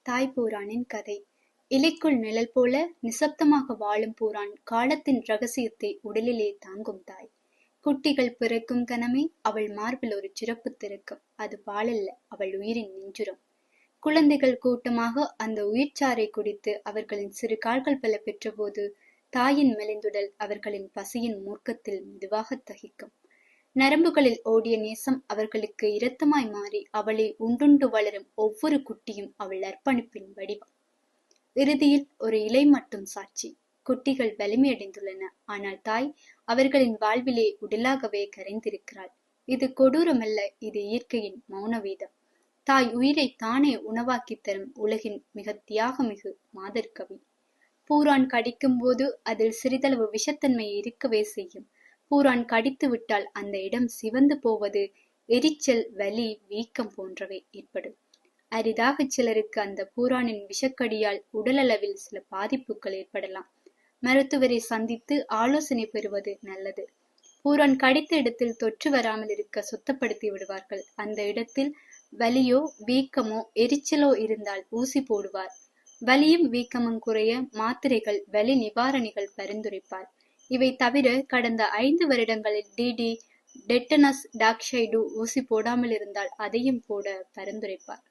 தாய் பூரானின் கதை. இலைக்குள் நிழல் போல நிசப்தமாக வாழும் பூரான் காலத்தின் ரகசியத்தை உடலிலே தாங்கும் தாய். குட்டிகள் பிறக்கும் கணமே அவள் மார்பில் ஒரு சிறப்பு திறக்கும். அது பாலல்ல, அவள் உயிரின் நெஞ்சுரம். குழந்தைகள் கூட்டமாக அந்த உயிர்ச்சாறை குடித்து அவர்களின் சிறு கால்கள் பல பெற்றபோது தாயின் மெலிந்துடல் அவர்களின் பசியின் மூர்க்கத்தில் மெதுவாக தகிக்கும். நரம்புகளில் ஓடிய நேசம் அவர்களுக்கு இரத்தமாய் மாறி அவளை உண்டுண்டு வளரும் ஒவ்வொரு குட்டியும் அவள் அர்ப்பணிப்பின் வடிவம். இறுதியில் ஒரு இலை மட்டும் சாட்சி. குட்டிகள் வலிமையடைந்துள்ளன, ஆனால் தாய் அவர்களின் வாழ்விலே உடலாகவே கரைந்திருக்கிறாள். இது கொடூரமல்ல, இது இயற்கையின் மௌனவேதம். தாய் உயிரை தானே உணவாக்கித் தரும் உலகின் மிக தியாகமிகு மாதர்கவி. பூரான் கடிக்கும் போது அதில் சிறிதளவு விஷத்தன்மை இருக்கவே செய்யும். பூரான் கடித்து விட்டால் அந்த இடம் சிவந்து போவது, எரிச்சல், வலி, வீக்கம் போன்றவை ஏற்படும். அரிதாக சிலருக்கு அந்த பூரானின் விஷக்கடியால் உடலளவில் சில பாதிப்புகள் ஏற்படலாம். மருத்துவரை சந்தித்து ஆலோசனை பெறுவது நல்லது. பூரான் கடித்த இடத்தில் தொற்று வராமல் இருக்க சுத்தப்படுத்தி விடுவார்கள். அந்த இடத்தில் வலியோ வீக்கமோ எரிச்சலோ இருந்தால் ஊசி போடுவார். வலியும் வீக்கமும் குறைய மாத்திரைகள், வலி நிவாரணிகள் பரிந்துரைப்பார். இவை தவிர கடந்த 5 வருடங்களில் டிடி, டெட்டனஸ், டாக்ஷைடு ஊசி போடாமல் இருந்தால் அதையும் போட பரிந்துரைப்பார்.